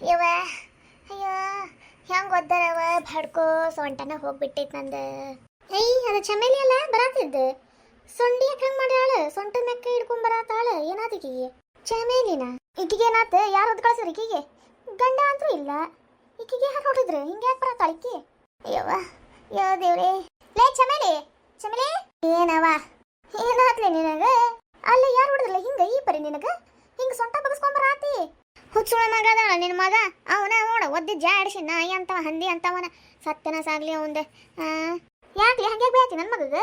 ಯವ್ವ ಅಯ್ಯೋ ಹೆಂಗೆ ಒದ್ದಾರವ ಬಡ್ಕೋ ಸೊಂಟನ ಹೋಗ್ಬಿಟ್ಟೈತೆ ನಂದು. ಅದು ಚಮೇಲಿ ಅಲ್ಲ ಬರಾತಿದ್ದು ಸೊಂಡಿ ಯಾಕೆ ಹಂಗೆ ಮಾಡ್ಯಾಳ ಸೊಂಟ ಮೆಕ್ಕ ಹಿಡ್ಕೊಂಡ್ ಬರಾತಾಳ ಏನಾದ ಈಕಿಗೆ ಚಮೇಲಿನ ಈಕಿಗೆ ಏನಾತ ಯಾರು ಒದ್ ಕಳ್ಸ್ರಿ ಈಕಿಗೆ ಗಂಡ ಅಂತೂ ಇಲ್ಲ ಈಕಿಗೆ ಯಾರು ಹೊಡಿದ್ರು ಹಿಂಗೆ ಯಾಕೆ ಬರಾತಾಳ ಈಕಿ ಅಯ್ಯವ್ವ ಯೋ ದೇವ್ರೇ ಲೇ ಚಮೇಲಿ ಚಮೇಲಿ ಏನವ ಏನಾತ್ಲೆ ನಿನಗ ಅಲ್ಲ ಯಾರು ಹೊಡೆದ್ರಲ್ಲ ಹಿಂಗ ಈ ಪರಿ ನಿನಗ ಹಿಂಗ ಸೊಂಟ ಬಗಸ್ಕೊಂಡ್ ಬರಾತಿ ಹುಚ್ಚುಳ ಮಗ ಅದಾಳ ನಿನ್ನ ಮಗ ಅವನ ನೋಡ ಒದ್ದಿ ಜಾಡಿಸಿ ನಾಯಿ ಅಂತವ ಹಂದಿ ಅಂತವನ ಸತ್ಯನ ಸಾಗ್ಲಿ ಅವಂದೆ ಯಾಕ್ಲಿ ಹಂಗೆ ಬೇತಿ ನನ್ನ ಮಗಗ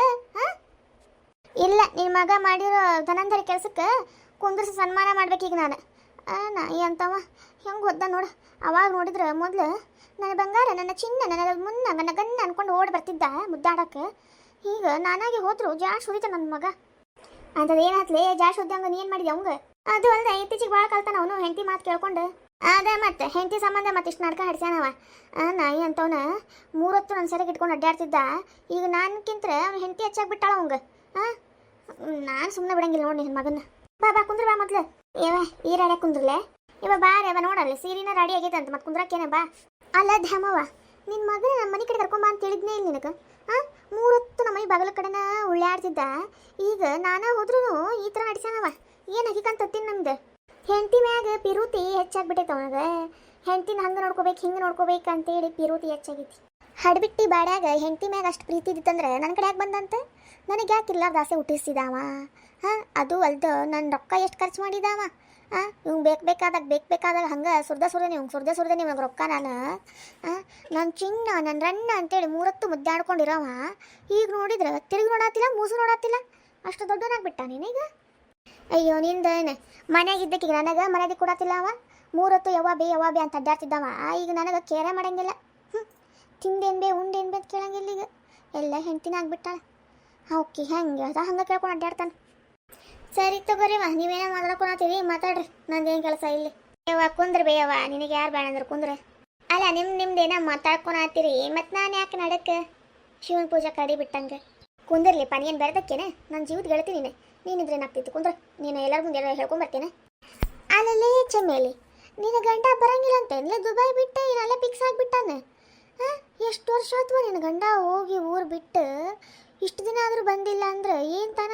ಇಲ್ಲ ನಿನ್ನ ಮಗ ಮಾಡಿರೋ ಧನಂಧರಿ ಕೆಲ್ಸಕ್ಕೆ ಕುಂದ್ರಿಸಿ ಸನ್ಮಾನ ಮಾಡ್ಬೇಕೀಗ ನಾನು ನಾಯಿ ಅಂತವ ಹೆಂಗೆ ಒದ್ದ ನೋಡು ಅವಾಗ ನೋಡಿದ್ರೆ ಮೊದಲು ನನ್ನ ಬಂಗಾರ ನನ್ನ ಚಿನ್ನ ನನ್ನ ಮುನ್ನ ನನ್ನ ಗಣ್ಣ ಅನ್ಕೊಂಡು ಓಡಿ ಬರ್ತಿದ್ದ ಮುದ್ದಾಡಕ್ಕೆ ಈಗ ನಾನಾಗಿ ಹೋದ್ರು ಜಾಡ್ ಸುರಿತ ನನ್ನ ಮಗ ಅಂತದ್ ಏನಾತ್ಲಿ ಜಾಡ್ ಸುದ್ದಂಗ ನೀ ಏನು ಮಾಡಿದೆ ಅವಂಗ ಅದು ಅಲ್ದೆ ಇತ್ತೀಚಿಗೆ ಭಾಳ ಕಲ್ತಾನ ಅವನು ಹೆಂಡತಿ ಮಾತು ಕೇಳ್ಕೊಂಡು ಅದೇ ಮತ್ತೆ ಹೆಂಡತಿ ಸಂಬಂಧ ಮತ್ತೆ ಇಷ್ಟು ನಾಟಕ ಹಡ್ಸ್ಯಾನವ ನಾಯಿ ಅಂತವನ ಮೂರೊತ್ತು ನನ್ನ ಸೆರೆಗೆ ಇಟ್ಕೊಂಡು ಅಡ್ಡಾಡ್ತಿದ್ದ ಈಗ ನಾನ್ಕಿಂತ ಅವ್ನು ಹೆಂಡತಿ ಹೆಚ್ಚಾಗ್ಬಿಟ್ಟಾಳ ಅವಂಗ ನಾನು ಸುಮ್ಮನೆ ಬಿಡಂಗಿಲ್ಲ ನೋಡಿ ನಿನ್ನ ಮಗನ ಬಾ ಕುಂದ್ರ ಬಾ ಮೊದ್ಲು ಏವ ಈ ರಾಡ್ಯಾಗ ಕುಂದ್ರಲೆ ಇವ ಬಾ ರೇವ ನೋಡಲ್ಲ ಸೀರಿನ ರೆಡಿ ಆಗೈತೆ ಅಂತ ಮತ್ತೆ ಕುಂದ್ರಕ್ಕೇನ ಬಾ ಅಲ್ಲ ಧ್ಯಾಮವ್ವ ನಿನ್ನ ಮಗನ ನಮ್ಮ ಮನೆ ಕಡೆ ಕರ್ಕೊಂಬ ಅಂತ ಹೇಳಿದ್ನೇ ಇಲ್ಲ ನಿನಗೆ ಮೂರೊತ್ತು ನಮ್ಮ ಮನೆ ಬಾಗಲ ಕಡೆನ ಉಳ್ಳಾಡ್ತಿದ್ದ ಈಗ ನಾನಾ ಹೋದ್ರೂ ಈ ಥರ ನಡ್ಸ್ಯಾನವ ಏನು ಹಕಿಕಂತೀನಿ ನಮ್ದು ಹೆಂಡತಿ ಮ್ಯಾಗ ಪಿರುತಿ ಹೆಚ್ಚಾಗ್ಬಿಟ್ಟೈತೆ ಅವನಿಗೆ ಹೆಂಡತಿನ ಹಂಗೆ ನೋಡ್ಕೋಬೇಕು ಹಿಂಗೆ ನೋಡ್ಕೋಬೇಕು ಅಂತೇಳಿ ಪಿರುತಿ ಹೆಚ್ಚಾಗೈತಿ ಹಡ್ಬಿಟ್ಟಿ ಬಾಡ್ಯಾಗ ಹೆಂಡತಿ ಮ್ಯಾಗ ಅಷ್ಟು ಪ್ರೀತಿ ಇದ್ದಿತ್ತಂದ್ರೆ ನನ್ನ ಕಡೆ ಯಾಕೆ ಬಂದಂತ ನನಗೆ ಯಾಕೆ ಇಲ್ಲಾರ್ದು ಆಸೆ ಹುಟ್ಟಿಸಿದಾವ ಅದು ಅಲ್ದು ನನ್ನ ರೊಕ್ಕ ಎಷ್ಟು ಖರ್ಚು ಮಾಡಿದಾವ ಇವ್ನು ಬೇಕಾದಾಗ ಹಂಗೆ ಸುರ್ದ ಇವ್ನಿಗೆ ರೊಕ್ಕ ನನ್ನ ಚಿನ್ನ ನನ್ನ ರಣ್ಣ ಅಂತೇಳಿ ಮೂರತ್ತು ಮುದ್ದಾಡ್ಕೊಂಡಿರೋವ ಈಗ ನೋಡಿದ್ರೆ ತಿರುಗಿ ನೋಡಾತಿಲ್ಲ ಮೂಸು ನೋಡಾತಿಲ್ಲ ಅಷ್ಟು ದೊಡ್ಡವನಾಗ್ಬಿಟ್ಟ ನೀನೀಗ ಅಯ್ಯೋ ನಿಂದೇನೆ ಮನೆಯಾಗಿದ್ದಕ್ಕಿಗ ನನಗೆ ಮನೆಯಾಗಿ ಕೊಡತ್ತಿಲ್ಲ ಅವ ಮೂರತ್ತು ಯವ್ವ ಬೇ ಅಂತ ಅಡ್ಡಾಡ್ತಿದ್ದವ ಈಗ ನನಗೆ ಕೇರೆ ಮಾಡಂಗಿಲ್ಲ ತಿಂದೇನು ಬೇ ಉಂಡೇನು ಬೇ ಅಂತ ಕೇಳಂಗಿಲ್ಲ ಈಗ ಎಲ್ಲ ಹೆಂಡ್ತಿನ ಆಗ್ಬಿಟ್ಟಾಳ ಓಕೆ ಹೆಂಗೆ ಅದ ಹಂಗೆ ಕೇಳ್ಕೊಂಡು ಅಡ್ಡಾಡ್ತಾನೆ ಸರಿ ತಗೋರಿವ ನೀವೇನೋ ಮಾತಾಡ್ಕೊಳತ್ತೀರಿ ಮಾತಾಡ್ರಿ ನಂದೇನು ಕೆಲಸ ಇಲ್ಲಿ ಯವ್ವ ಕುಂದ್ರ ಬೇಯವ್ವ ನಿನಗೆ ಯಾರು ಬೇಡ ಅಂದ್ರೆ ಕುಂದ್ರೆ ಅಲ್ಲ ನಿಮ್ದೇನೋ ಮಾತಾಡ್ಕೊಳತ್ತೀರಿ ಮತ್ತು ನಾನು ಯಾಕೆ ನಡಕ್ಕೆ ಶಿವನ ಪೂಜೆ ಕಡಿ ಬಿಟ್ಟಂಗೆ ಕುಂದಿರ್ಲಿಪ್ಪ ನೀನು ಬೆಳೆದಕ್ಕೇನೆ ನನ್ನ ಜೀವದ ಗೆಳತೀನಿ ನೀನಿದ್ರೆ ಏನಾಗ್ತಿತ್ತು ಕುಂದ್ರ ನೀನು ಎಲ್ಲರ ಮುಂದೆ ಎಲ್ಲ ಹೇಳ್ಕೊಂಬರ್ತೇನೆ ಅಲ್ಲೇ ಚಮೇಲಿ ನಿನ್ನ ಗಂಡ ಬರಂಗಿಲ್ಲ ಅಂತೇನಲ್ಲ ದುಬೈ ಬಿಟ್ಟು ಏನಲ್ಲ ಫಿಕ್ಸ್ ಆಗಿಬಿಟ್ಟಾನೆ ಎಷ್ಟು ವರ್ಷ ಆತ್ವ ನಿನ್ನ ಗಂಡ ಹೋಗಿ ಊರು ಬಿಟ್ಟು ಇಷ್ಟು ದಿನ ಆದರೂ ಬಂದಿಲ್ಲ ಅಂದ್ರೆ ಏನು ತಾನ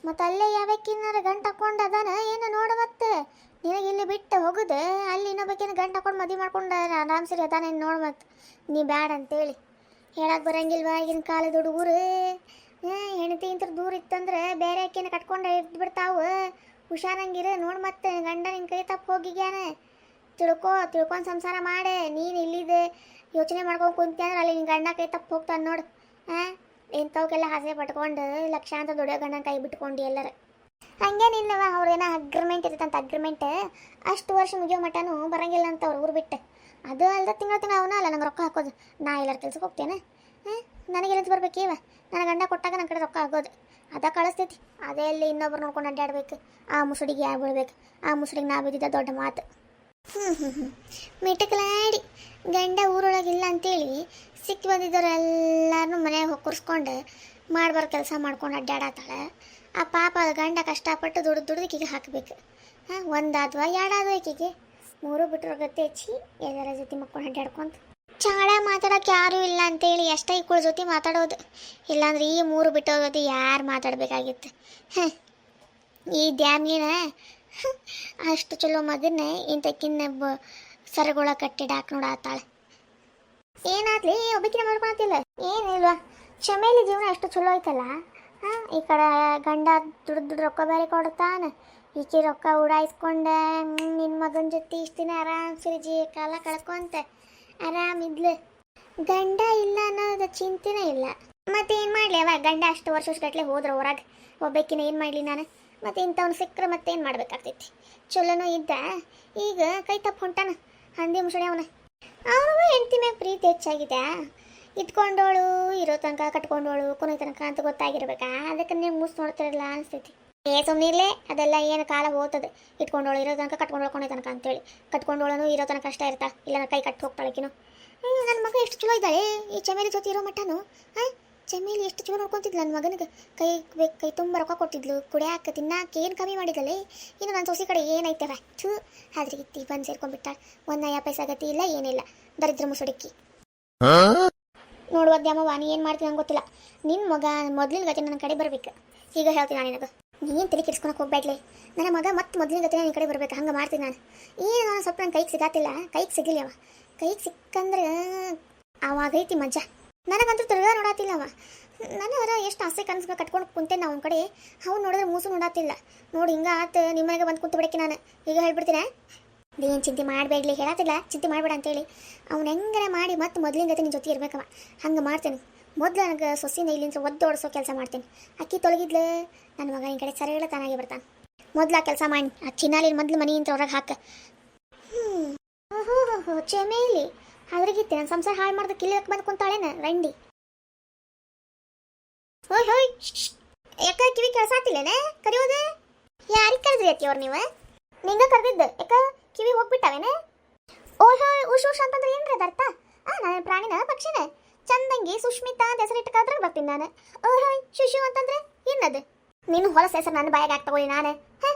ಮತ್ತು ಅಲ್ಲೇ ಯಾವಕ್ಕಿನ್ನಾರ ಗಂಟು ಹಾಕೊಂಡು ಅದಾನ ಏನು ನೋಡ ಮತ್ತೆ ನಿನಗೆ ಇಲ್ಲಿ ಬಿಟ್ಟು ಹೋಗುದೆ ಅಲ್ಲಿ ಇನ್ನೊಬ್ಬಕಿನ ಗಂಟು ಹಾಕೊಂಡು ಮದುವೆ ಮಾಡ್ಕೊಂಡು ಆರಾಮ್ ಸರಿ ಅದಾನ ನೋಡು ಮತ್ತೆ ನೀ ಬ್ಯಾಡ ಅಂತೇಳಿ ಹೇಳಕ್ಕೆ ಬರಂಗಿಲ್ವಾ ಈಗಿನ ಕಾಲದ ಹುಡುಗರು ಹೆಣ್ತಿ ಇಂತ ದೂರ ಇತ್ತಂದ್ರೆ ಬೇರೆ ಅಕ್ಕಿನ ಕಟ್ಕೊಂಡು ಇದ್ಬಿಡ್ತಾವು ಹುಷಾರಂಗಿರ ನೋಡಿ ಮತ್ತೆ ಗಂಡ ನಿನ್ನ ಕೈ ತಪ್ಪು ಹೋಗಿಗ್ಯಾನ ತಿಳ್ಕೊಂಡು ಸಂಸಾರ ಮಾಡೆ ನೀನು ಇಲ್ಲಿದೆ ಯೋಚನೆ ಮಾಡ್ಕೊಂಡು ಕುಂತಿ ಅಂದ್ರೆ ಅಲ್ಲಿ ನಿನ್ನ ಗಂಡ ಕೈ ತಪ್ಪು ಹೋಗ್ತಾನೆ ನೋಡು ಇಂಥವಕ್ಕೆಲ್ಲ ಆಸೆ ಪಟ್ಕೊಂಡು ಲಕ್ಷಾಂತರ ದುಡಿಯೋ ಗಂಡನ ಕೈ ಬಿಟ್ಕೊಂಡು ಎಲ್ಲರ ಹಂಗೇನಿಲ್ಲವ ಅವ್ರೇನೋ ಅಗ್ರಿಮೆಂಟ್ ಇರ್ತಂತ ಅಗ್ರಿಮೆಂಟ್ ಅಷ್ಟು ವರ್ಷ ಮುಗಿಯೋ ಮಟನೂ ಬರಂಗಿಲ್ಲ ಅಂತ ಅವ್ರು ಊರು ಬಿಟ್ಟು ಅದು ಅಲ್ದ ತಿಂಗಳ ಅವನ ಅಲ್ಲ ನಂಗೆ ರೊಕ್ಕ ಹಾಕೋದು ನಾ ಎಲ್ಲರ ಕೆಲ್ಸಕ್ಕೆ ಹೋಗ್ತೇನೆ ನನಗೆಲ್ಲಿಂತ ಬರ್ಬೇಕೀವ ನನ್ನ ಗಂಡ ಕೊಟ್ಟಾಗ ನನ್ನ ಕಡೆ ರೊಕ್ಕ ಆಗೋದು ಅದ ಕಳಿಸ್ತೈತಿ ಅದೇ ಅಲ್ಲಿ ಇನ್ನೊಬ್ರು ನೋಡ್ಕೊಂಡು ಅಡ್ಡಾಡ್ಬೇಕು ಆ ಮುಸುಡಿಗೆ ಯಾರು ಬೀಳ್ಬೇಕು ಆ ಮುಸುಡಿಗೆ ನಾ ಬಿದ್ದಿದ್ದ ದೊಡ್ಡ ಮಾತು ಮಿಟಕಲಾಡಿ ಗಂಡ ಊರೊಳಗಿಲ್ಲ ಅಂತೇಳಿ ಸಿಕ್ಕಿ ಬಂದಿದ್ದವರೆಲ್ಲರೂ ಮನೆಯಾಗ ಹೊಕ್ಕರ್ಸ್ಕೊಂಡು ಮಾಡ್ಬಾರ ಕೆಲಸ ಮಾಡ್ಕೊಂಡು ಅಡ್ಡಾಡತ್ತಾಳೆ ಆ ಪಾಪ ಗಂಡ ಕಷ್ಟಪಟ್ಟು ದುಡ್ದು ಈಕಿಗೆ ಹಾಕಬೇಕು ಒಂದಾದ್ವಾ ಎರಡಾದ್ವಾ ಈಕಿಗೆ ಮೂರು ಬಿಟ್ಟರು ಗತ್ತೆ ಹೆಚ್ಚಿ ಎಲ್ಲರ ಜೊತೆ ಮಕ್ಕೊಂಡು ಅಡ್ಡಾಡ್ಕೊಂತ ಚಾಳ ಮಾತಾಡೋಕೆ ಯಾರೂ ಇಲ್ಲ ಅಂತೇಳಿ ಎಷ್ಟೇ ಈಕಳ ಜೊತೆ ಮಾತಾಡೋದು ಇಲ್ಲಾಂದ್ರೆ ಈ ಮೂರು ಬಿಟ್ಟೋ ಜೊತೆ ಯಾರು ಮಾತಾಡಬೇಕಾಗಿತ್ತು ಈ ದ್ಯಾಮ್ಲಿನ ಅಷ್ಟು ಚಲೋ ಮಗನ ಇಂತಕ್ಕಿನ್ನ ಸರಗೋಳ ಕಟ್ಟಿಡಾಕ್ ನೋಡತ್ತಾಳೆ ಏನಾದ್ಲಿ ಒಬ್ಬಕಿನ ಮಾಡ್ಕೊಳತಿಲ್ಲ ಏನಿಲ್ವಾ ಚಮೇಲಿ ಜೀವನ ಅಷ್ಟು ಚಲೋ ಐತಲ್ಲ ಈ ಕಡೆ ಗಂಡ ದುಡ್ಡು ರೊಕ್ಕ ಬೇರೆ ಕೊಡ್ತಾನ ಈಕೆ ರೊಕ್ಕ ಉಡಾಯಿಸ್ಕೊಂಡ ನಿನ್ನ ಮಗನ ಜೊತೆ ಇಷ್ಟು ದಿನ ಆರಾಮ್ ಸರಿ ಕಾಲ ಕಳ್ಕೊಂತ ಆರಾಮಿದ್ಲು ಗಂಡ ಇಲ್ಲ ಅನ್ನೋದು ಚಿಂತೆನೇ ಇಲ್ಲ ಮತ್ತೇನು ಮಾಡಲಿ ಅವ ಗಂಡ ಅಷ್ಟು ವರ್ಷಗಟ್ಟಲೆ ಹೋದ್ರೆ ಹೊರಗೆ ಒಬ್ಬಕಿನ ಏನು ಮಾಡಲಿ ನಾನು ಮತ್ತೆ ಇಂಥವ್ನು ಸಿಕ್ಕರೆ ಮತ್ತೇನು ಮಾಡ್ಬೇಕಾಗ್ತೈತಿ ಚಲೋನೂ ಇದ್ದ ಈಗ ಕೈ ತಪ್ಪು ಹೊಂಟಾನ ಹಂದಿ ಮುಸುಳಿ ಅವನ ಅವನಿಗೂ ಹೆಂಡತಿ ಮ್ಯಾಗ ಪ್ರೀತಿ ಹೆಚ್ಚಾಗಿದೆ ಇಟ್ಕೊಂಡೋಳು ಇರೋ ತನಕ ಕಟ್ಕೊಂಡೋಳು ಕೊನೆ ತನಕ ಅಂತ ಗೊತ್ತಾಗಿರ್ಬೇಕಾ ಅದಕ್ಕೆ ನೀವು ಮೂಸ್ ನೋಡ್ತಿರಲ್ಲ ಅನಿಸ್ತೈತಿ ಸುಮ್ಮನಿರ್ಲೆ ಅದೆಲ್ಲ ಏನು ಕಾಲ ಹೋಗ್ತದೆ ಇಟ್ಕೊಂಡೋಳು ಇರೋ ತನಕ ಕಟ್ಕೊಂಡೋಳು ಕೊನೆ ತನಕ ಅಂತೇಳಿ ಕಟ್ಕೊಂಡೋಳನು ಇರೋ ತನಕ ಕಷ್ಟ ಇರ್ತಾ ಇಲ್ಲ ಕೈ ಕಟ್ಟಿ ಹೋಗ್ತಾಳಕಿನು ನನ್ನ ಮಗ ಎಷ್ಟು ಚಲೋ ಇದ್ದಾಳೆ ಈ ಚಮೇಲಿ ಜೊತೆ ಇರೋ ಮಟ್ಟನು ಚಮೇಲಿ ಎಷ್ಟು ಚೂರು ನೋಡ್ಕೊಂತಿದ್ಲು ನನ್ನ ಮಗನಿಗೆ. ಕೈ ತುಂಬ ರೊಕ್ಕ ಕೊಟ್ಟಿದ್ಲು, ಕುಡಿಯಾಕ ತಿನ್ನಾಕ ಏನು ಕಮ್ಮಿ ಮಾಡಿದಲ್ಲೇ. ಇನ್ನು ನನ್ನ ಸೊಸಿ ಕಡೆ ಏನೈತವ ಥೂ ಆದ್ರೆ ಇತ್ತಿ ಬಂದು ಸೇರ್ಕೊಂಡ್ಬಿಟ್ಟಾಳ. ಒಂದು ನಯ ಪೈಸಾ ಗತಿ ಇಲ್ಲ ಏನಿಲ್ಲ, ದರಿದ್ರ ಮುಸುಡಿಕ್ಕಿ. ನೋಡುವದ್ಯಾಮವ್ವ ನೀ ಏನು ಮಾಡ್ತೀನಿ ನಂಗೆ ಗೊತ್ತಿಲ್ಲ. ನಿನ್ನ ಮಗ ಮೊದಲಿನ ಗತಿ ನನ್ನ ಕಡೆ ಬರ್ಬೇಕು. ಈಗ ಹೇಳ್ತೀನಿ ನಾನು ನಿನಗೆ, ನೀನು ತಲೆ ಕೆಡಿಸ್ಕೊಳಕ್ಕೆ ಹೋಗ್ಬೇಡ್ಲಿ. ನನ್ನ ಮಗ ಮತ್ತೆ ಮೊದಲಿನ ಗತಿ ನಿನ್ನ ಕಡೆ ಬರ್ಬೇಕು, ಹಂಗೆ ಮಾಡ್ತೀನಿ ನಾನು. ಏನು ನಾನು ಸ್ವಲ್ಪ ನನ್ನ ಕೈಗೆ ಸಿಗಾತಿಲ್ಲ, ಕೈಗೆ ಸಿಗಲಿ ಅವ. ಕೈಗೆ ಸಿಕ್ಕಂದ್ರೆ ಅವಾಗೈತಿ ಮಜಾ. ನನಗಂತೂ ತಿರ್ಗಾ ನೋಡಾತಿಲ್ಲ ಅವ. ನನಗರ ಎಷ್ಟು ಆಸೆ ಕನಸು ಕಟ್ಕೊಂಡು ಕುಂತೇನೆ ಅವನ ಕಡೆ. ಅವ್ನು ನೋಡಿದ್ರೆ ಮೂಸು ನೋಡಾತಿಲ್ಲ. ನೋಡಿ ಹಿಂಗೆ ಆತು ನಿಮ್ಮ ಮನೆಗೆ ಬಂದು ಕುಂತು ಬಿಡಕ್ಕೆ ನಾನು ಈಗ ಹೇಳ್ಬಿಡ್ತೀನಿ. ಏನು ಚಿಂತೆ ಮಾಡಬೇಡ್ಲಿ, ಹೇಳತ್ತಿಲ್ಲ ಚಿಂತೆ ಮಾಡಬೇಡ ಅಂತೇಳಿ. ಅವ್ನು ಹೆಂಗಾರ ಮಾಡಿ ಮತ್ತೆ ಮೊದಲಿನ ಜೊತೆ ನಿನ್ನ ಜೊತೆ ಇರ್ಬೇಕವ. ಹಂಗೆ ಮಾಡ್ತೇನೆ. ಮೊದಲು ನನಗೆ ಸೊಸಿನ ಇಲ್ಲಿಂದ ಓಡಿಸೋ ಕೆಲಸ ಮಾಡ್ತೀನಿ. ಅಕ್ಕಿ ತೊಲಗಿದ್ಲು ನನ್ನ ಮಗ ನಿನ್ನ ಕಡೆ ಸರಳ ತಾನಾಗಿ ಬರ್ತಾನೆ. ಮೊದಲು ಆ ಕೆಲಸ ಮಾಡಿ ಆ ಚಿನ್ನಾಲಿನ ಮೊದಲು ಮನೆಯಿಂದ ಹೊರಗೆ ಹಾಕ. ಓಹೋ ಚಮೇಲಿ ಅದ್ರಾಗಿತ್ತೆ ನನ್ನ ಸಂಸಾರ ಹಾಳು ಮಾಡ್ದೆ ಕಿಲಿಯಕ್ಕೆ ಬಂದು ಕುಂತಾಳೇನ ರಂಡಿ. ಓಯ್ ಹೋಯ್ ಯಾಕ ಕಿವಿ ಕೆಲಸಾತಿಲ್ಲೇನೆ ಕರೆಯೋದು? ಯಾರಿಗೆ ಕರೆದ್ರಿ ಅತ್ತಿ ಅವ್ರು ನೀವು? ನಿಂಗೆ ಕರೆದಿದ್ದು ಯಾಕ ಕಿವಿ ಹೋಗ್ಬಿಟ್ಟಾವೇನೆ? ಓಹ್ ಹೋಯ್ ಉಷ್ ಉಷ್ ಅಂತಂದ್ರೆ ಏನ್ರಿ ಅದರ್ಥ? ನಾನು ಪ್ರಾಣಿನ ಪಕ್ಷಿನ ಚಂದಂಗಿ ಸುಷ್ಮಿತಾ ಅಂತ ಹೆಸರಿಟ್ಟು ಕರೆದ್ರೆ ಬರ್ತೀನಿ ನಾನು. ಓಹ್ ಹೋಯ್ ಶುಶು ಅಂತಂದ್ರೆ ಏನದು? ನೀನು ಹೊಲಸ ಹೆಸರು ನನ್ನ ಬಾಯಾಗ ಆಗ್ತಗೋಳಿ ನಾನು.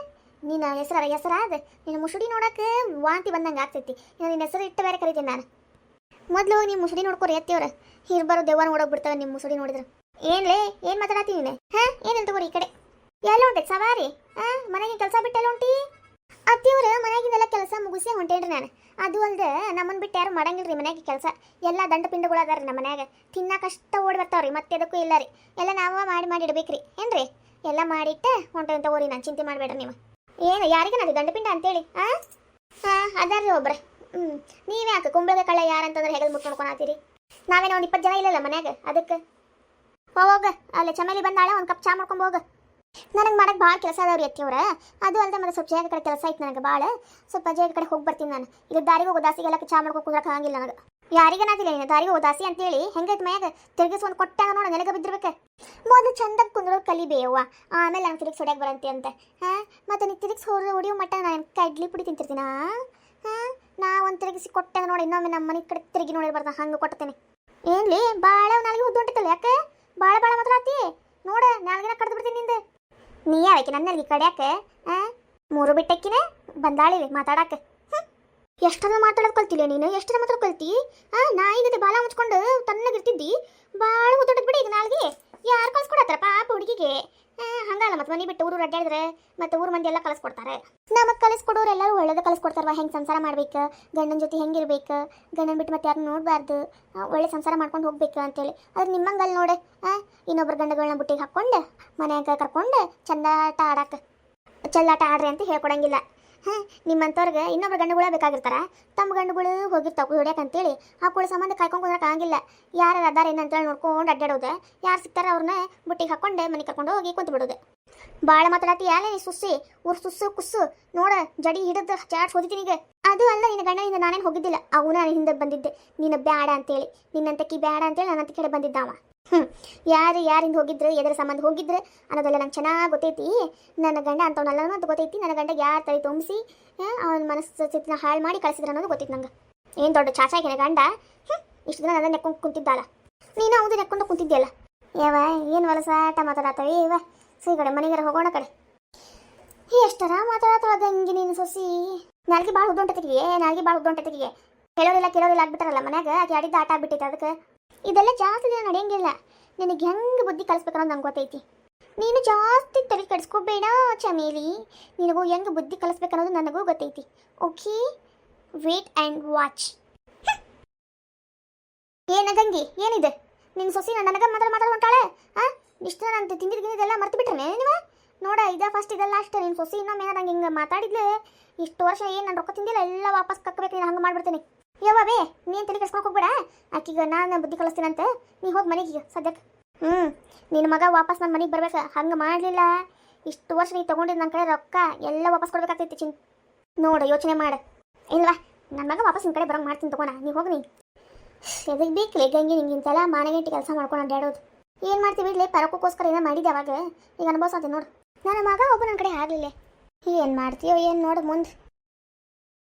ನಿನ್ನ ಹೆಸರಾದ ನಿನ್ನ ಮುಸುಡಿ ನೋಡಕ್ಕೆ ವಾಂತಿ ಬಂದಂಗೆ ಆಗ್ತೈತಿ. ನಿನ್ನ ಹೆಸರು ಇಟ್ಟು ಬೇರೆ ಕರಿತೀನಿ ನಾನು. ಮೊದಲು ನಿಮ್ಮ ಮುಸುಡಿ ನೋಡ್ಕೊರಿ ಅತ್ತಿಯವ್ರ. ಹಿರ್ಬರೋ ದೆವ್ವ ನೋಡೋಗ್ಬಿಡ್ತಾವೆ ನಿಮ್ಮ ಮುಸುಡಿ ನೋಡಿದ್ರು. ಏನ್ಲೇ ಏನು ಮಾತಾಡತ್ತೀನಿ ನೀನು? ಏನೇನು ತಗೋರಿ ಈ ಕಡೆ ಎಲ್ಲ ಹೊಂಟೈತೆ ಸವಾರಿ? ಮನೆಗೆ ಕೆಲಸ ಬಿಟ್ಟೆಲ್ಲ ಹೊಂಟಿ? ಅತ್ತಿಯವ್ರ ಮನೆಯಾಗಿಂದೆಲ್ಲ ಕೆಲಸ ಮುಗಿಸಿ ಹೊಂಟೇನ್ರಿ ನಾನು. ಅದು ಅಲ್ದೆ ನಮ್ಮನ್ನು ಬಿಟ್ಟು ಯಾರು ಮಾಡಂಗಿಲ್ರಿ ಮನೆಯಾಗ ಕೆಲಸ. ಎಲ್ಲ ದಂಡ ಪಿಂಡಗಳು ಅದಾರ ನಮ್ಮ ಮನ್ಯಾಗ. ತಿನ್ನಕಷ್ಟ ಓಡಿ ಬರ್ತಾವ್ರಿ, ಮತ್ತೆ ಅದಕ್ಕೂ ಇಲ್ಲ ರೀ. ಎಲ್ಲ ನಾವು ಮಾಡಿ ಇಡ್ಬೇಕ್ರಿ ಏನ್ರಿ? ಎಲ್ಲ ಮಾಡಿಟ್ಟು ಹೊಂಟೇನ್ ತಗೋರಿ, ನಾನು ಚಿಂತೆ ಮಾಡಬೇಡ್ರಿ ನೀವು. ಏನು ಯಾರಿಗೆ ನಾನು ದಂಡಪಿಂಡ ಅಂತೇಳಿ? ಅದಾರ್ರಿ ಒಬ್ರೆ. ನೀವೇ ಯಾಕೆ ಕುಂಬಳಗೆ ಕಳ್ಳ ಯಾರಂತಂದ್ರೆ ಹೆಗಲ್ ಮುಟ್ಕೊಂಡ್ಕೊಳತ್ತೀರಿ? ನಾವೇನೋ ಒಂದು 20 ಜನ ಇಲ್ಲಲ್ಲ ಮನ್ಯಾಗ, ಅದಕ್ಕೆ ಹೋಗ ಅಲ್ಲೇ ಚಮೇಲಿ ಬಂದಾಳ, ಒಂದು ಕಪ್ ಚಾ ಮಾಡ್ಕೊಂಡು ಹೋಗ. ನನಗೆ ಮಾಡಕ್ಕೆ ಭಾಳ ಕೆಲಸ ಅದಾವ್ರಿ ಅತ್ತಿಯವ್ರ. ಅದು ಅಲ್ಲದೆ ಮತ್ತೆ ಸ್ವಲ್ಪ ಜಾಗ ಕಡೆ ಕೆಲಸ ಐತೆ ನನಗೆ ಭಾಳ. ಸ್ವಲ್ಪ ಜಾಗ ಕಡೆ ಹೋಗಿ ಬರ್ತೀನಿ ನಾನು. ಇದು ದಾರಿಗೆ ಹೋಗೋ ದಾಸಿಗೆಲ್ಲ ಚಾ ಮಾಡ್ಕೊಂಡು ಕುದ್ರಕ್ಕೆ ಆಗಂಗಿಲ್ಲ ನನಗೆ. ಯಾರಿಗೆ ನಾತಿಲ್ಲ ನೀನು ದಾರಿಗೆ ಹೋಗೋ ದಾಸಿ ಅಂತೇಳಿ ಹೆಂಗೈತೆ ಮನ್ಯಾಗ ತಿರುಗಿಸ್ಕೊಂಡು ಕೊಟ್ಟಾಗ ನೋಡ ನೆಲಗ ಬಿದ್ದಿರ್ಬೇಕು. ಮೊದಲು ಚಂದಾಗ ಕುಂದ್ರೋದು ಕಲಿಬೇಯವ್ವ, ಆಮೇಲೆ ನಾನು ತಿರುಗಿ ಹೊಡ್ಯಾಗ ಬರಂತೆ ಅಂತ. ಮತ್ತೆ ನೀ ತಿರುಗಿಸಿ ಹೊಡಿಯೋ ಮಟ್ಟ ನಾನು ಕಡ್ಲಿ ಪುಡಿ ತಿಂತಿರ್ತೀನ. ನಾ ಒಂದು ತಿರುಗಿಸಿ ಕೊಟ್ಟಾಗ ನೋಡಿ ಇನ್ನೊಮ್ಮೆ ನಮ್ಮ ಮನೆ ಕಡೆ ತಿರುಗಿ ನೋಡಿರ್ಬಾರ್ದು, ಹಂಗೆ ಕೊಡ್ತೇನೆ. ಏನ್ಲಿ ಭಾಳ ನಾಲ್ಗೆ ಉದ್ದು ಹೊಂಟಿತ್ತಲ್ಲ, ಯಾಕೆ ಭಾಳ ಮಾತ್ರ ಆತಿ ನೋಡ, ನಾಲ್ಗಿನ ಕಡ್ದು ಬಿಡ್ತೀನಿ ನಿಂದು. ನೀ ಯಾಕೆ ನನ್ನಲ್ಲಿ ಕಡ್ಯಾಕೆ? 3 ಬಿಟ್ಟಕ್ಕಿನ ಬಂದಾಳಿವೆ ಮಾತಾಡಕ್ಕೆ. ಎಷ್ಟೊಂದು ಮಾತಾಡೋದು ಕಲ್ತಿಲ್ಲ ನೀನು, ಎಷ್ಟೊಂದು ಮಾತಾಡೋದು ಕಲ್ತಿ? ನಾಯಿಗತೆ ಬಾಲ ಮುಚ್ಕೊಂಡು ತಣ್ಣಗಿರ್ತಿದ್ದಿ, ಭಾಳ ಉದ್ದೊಟ್ಟದ್ ಬಿಡಿ ಈಗ ನಾಲ್ಗೆ. ಯಾರು ಕಳ್ಸ್ಕೊಡತ್ತಾರ ಪಾಪ ಹುಡುಗಿಗೆ? ಹಂಗಲ್ಲ ಮತ್ತೆ ಮನೆ ಬಿಟ್ಟು ಊರು ಅಡ್ಡಾಡಿದ್ರೆ ಮತ್ತೆ ಊರು ಮಂದಿ ಎಲ್ಲ ಕಲಿಸ್ಕೊಡ್ತಾರೆ. ನಮಗೆ ಕಲಿಸ್ಕೊಡೋರು ಎಲ್ಲರೂ ಒಳ್ಳೇದು ಕಲಿಸ್ಕೊಡ್ತಾರವ. ಹೆಂಗೆ ಸಂಸಾರ ಮಾಡ್ಬೇಕು, ಗಂಡನ ಜೊತೆ ಹೆಂಗಿರ್ಬೇಕು, ಗಂಡನ ಬಿಟ್ಟು ಮತ್ತೆ ಯಾರು ನೋಡಬಾರ್ದು, ಒಳ್ಳೆ ಸಂಸಾರ ಮಾಡ್ಕೊಂಡು ಹೋಗ್ಬೇಕು ಅಂತೇಳಿ. ಅದು ನಿಮ್ಮಂಗಲ್ಲಿ ನೋಡೆ ಇನ್ನೊಬ್ರು ಗಂಡಗಳನ್ನ ಬುಟ್ಟಿಗೆ ಹಾಕ್ಕೊಂಡು ಮನ್ಯಾಗ ಕರ್ಕೊಂಡು ಚಂದಾಟ ಆಡಕ್ಕೆ ಚೆಲ್ಲಾಟ ಆಡ್ರಿ ಅಂತ ಹೇಳ್ಕೊಡಂಗಿಲ್ಲ. ನಿಮ್ಮಂಥವ್ರಿಗೆ ಇನ್ನೊಬ್ರು ಗಂಡುಗಳೇ ಬೇಕಾಗಿರ್ತಾರ. ತಮ್ಮ ಗಂಡುಗಳು ಹೋಗಿರ್ತಾವೆ ಹೊಡ್ಯಾಕಂತೇಳಿ ಆ ಕೂಡ ಸಂಬಂಧ ಕಾಯ್ಕೊಂಡು ಹೋಗಕ್ಕೆ ಆಗಂಗಿಲ್ಲ. ಯಾರು ಅದಾರ ಏನಂತೇಳಿ ನೋಡ್ಕೊಂಡು ಅಡ್ಡಾಡೋದು, ಯಾರು ಸಿಗ್ತಾರ ಅವ್ರನ್ನ ಬುಟ್ಟಿಗೆ ಹಾಕ್ಕೊಂಡು ಮನೆ ಕರ್ಕೊಂಡು ಹೋಗಿ ಕುಂತು ಬಿಡೋದು. ಭಾಳ ಮಾತಾಡತ್ತಿ ಯಾಲೇ ನೀ ಸುಸ್ಸಿ ಊರು ಸುಸ್ಸು ಕುಸ್ಸು ನೋಡ ಜಡಿ ಹಿಡಿದು ಚಾಟ್ಸ್ ಹೋದಿತೀನಿ ಈಗ. ಅದು ಅಲ್ಲ ನಿನ್ನ ಗಂಡನಿಂದ ನಾನೇನು ಹೋಗಿದ್ದಿಲ್ಲ, ಅವನು ನಾನು ಹಿಂದೆ ಬಂದಿದ್ದೆ ನೀನು ಬ್ಯಾಡ ಅಂತೇಳಿ. ನಿನ್ನಂತಕ್ಕಿ ಬ್ಯಾಡ ಅಂತೇಳಿ ನನ್ನಂತ ಕಡೆ ಬಂದಿದ್ದಾವ. ಯಾರಿಂದ ಹೋಗಿದ್ರು ಎದರ ಸಂಬಂಧ ಹೋಗಿದ್ರು ಅನ್ನೋದೆಲ್ಲ ನಂಗೆ ಚೆನ್ನಾಗಿ ಗೊತ್ತೈತಿ. ನನ್ನ ಗಂಡ ಅಂತವನಲ್ಲ ಅಂತ ಗೊತ್ತೈತಿ. ನನ್ನ ಗಂಡ ಯಾರು ತಲೆ ತುಂಬಿಸಿ ಅವನ ಮನಸ್ಥಿತಿನ ಹಾಳು ಮಾಡಿ ಕಳಿಸಿದ್ರು ಅನ್ನೋದು ಗೊತ್ತೈತಿ ನಂಗೆ. ಏನು ದೊಡ್ಡ ಚಾಚಾಗಿನ ಗಂಡ. ಇಷ್ಟು ದಿನ ನನ್ನ ನೆಕ್ಕೊಂಡು ಕುಂತಿದ್ದಾಳ, ನೀನು ಅವ್ದು ನೆಕ್ಕೊಂಡು ಕುಂತಿದ್ಯಲ್ಲ. ಯಾವ ಏನು ವಲಸಾಟ ಮಾತಾಡತ್ತವೆ ಇವ. ಸರಿ ಕಡೆ ಮನೆಗಾರ ಹೋಗೋಣ ಕಡೆ. ಎಷ್ಟರ ಮಾತಾಡತ್ತಳ ಗಂಗಿ ನೀನು ಸೊಸಿ. ನಾಲ್ಗೆ ಭಾಳ ಉದ್ದೊಂಟತಿಗೆ, ನಾಲ್ಗೆ ಭಾಳ ಉದ್ದೊಂಟತಿಗೆ. ಕೆಲವರೆಲ್ಲ ಆಗ್ಬಿಟ್ಟಾರಲ್ಲ ಮನ್ಯಾಗ. ಆಕೆ ಆಡಿದ್ದ ಆಟ ಆಗ್ಬಿಟ್ಟೈತೆ, ಅದಕ್ಕೆ ಇದೆಲ್ಲ ಜಾಸ್ತಿ ದಿನ ನಡೆಯಂಗಿಲ್ಲ. ನಿನಗೆ ಹೆಂಗೆ ಬುದ್ಧಿ ಕಲಿಸ್ಬೇಕನ್ನೋದು ನಂಗೆ ಗೊತ್ತೈತಿ. ನೀನು ಜಾಸ್ತಿ ತಲೆ ಕೆಡಿಸ್ಕೋಬೇಡ ಚಮೇಲಿ. ನಿನಗೂ ಹೆಂಗೆ ಬುದ್ಧಿ ಕಲಿಸ್ಬೇಕನ್ನೋದು ನನಗೂ ಗೊತ್ತೈತಿ. Okay, wait and watch. ಏನ ಗಂಗಿ ಏನಿದೆ ನಿನ್ನ ಸೊಸಿ ನನಗೆ ಮಾತಾಡ ಹೊಂಟಾಳೆ? ಇಷ್ಟು ನಾನು ತಿಂದಿದ್ದೆಲ್ಲ ಮರ್ತು ಬಿಟ್ರೆ ನೀವು ನೋಡ. ಇದ ಫಸ್ಟ್ ಇದೆಲ್ಲ ಅಷ್ಟೇ. ನಿನ್ನ ಸೊಸಿ ಇನ್ನೊಮ್ಮೆ ಏನಾದಂಗೆ ಹಿಂಗೆ ಮಾತಾಡಿದ್ಲು ಇಷ್ಟು ವರ್ಷ ಏನು ನಾನು ರೊಕ್ಕ ತಿಂದಿಲ್ಲ ಎಲ್ಲ ವಾಪಸ್ ಕಕ್ಕಬೇಕು. ನೀನು ಹಂಗೆ ಮಾಡ್ಬಿಡ್ತೀನಿ. ಯಾವೇ ನೀನು ತಲೆ ಕೆಡ್ಸ್ಕೊಳಕ್ಕೆ ಹೋಗ್ಬೇಡ. ಆಕೀಗ ನಾನು ಬುದ್ಧಿ ಕಲಿಸ್ತೀನಂತ ನೀ ಹೋಗಿ ಮನೆಗೆ ಸದ್ಯಕ್ಕೆ. ನಿನ್ನ ಮಗ ವಾಪಸ್ ನನ್ನ ಮನೆಗೆ ಬರ್ಬೇಕು. ಹಂಗೆ ಮಾಡಲಿಲ್ಲ ಇಷ್ಟು ವರ್ಷ ನೀ ತೊಗೊಂಡಿದ್ದು ನನ್ನ ಕಡೆ ರೊಕ್ಕ ಎಲ್ಲ ವಾಪಸ್ ಕೊಡ್ಬೇಕಾಗ್ತೈತಿ. ನೋಡು ಯೋಚನೆ ಮಾಡು. ಇಲ್ವಾ ನನ್ನ ಮಗ ವಾಪಸ್ ನಿನ್ನ ಕಡೆ ಬರೋಂಗೆ ಮಾಡ್ತೀನಿ ತಗೋಣ. ನೀವು ಹೋಗಿ. ನೀ ಎದಕ್ಕೆ ಬೇಕಲೇ ಗಂಗೆ ನಿಂಗೆ ಇಂತೆಲ್ಲ ಮಾನಗಂಟಿ ಕೆಲಸ ಮಾಡ್ಕೊಂಡು ಅಡ್ಡಾಡೋದು? ಏನು ಮಾಡ್ತೀವಿ ಇಡ್ಲಿ ಪರಕ್ಕೋಸ್ಕರ ಏನೋ ಮಾಡಿದ್ದೆ ಅವಾಗ. ಈಗ ಅನುಭವಿಸೋದು ನೋಡು. ನನ್ನ ಮಗ ಒಬ್ಬ ನನ್ನ ಕಡೆ ಆಗಲಿಲ್ಲ. ಏನು ಮಾಡ್ತೀಯೋ ಏನು ನೋಡು ಮುಂದೆ.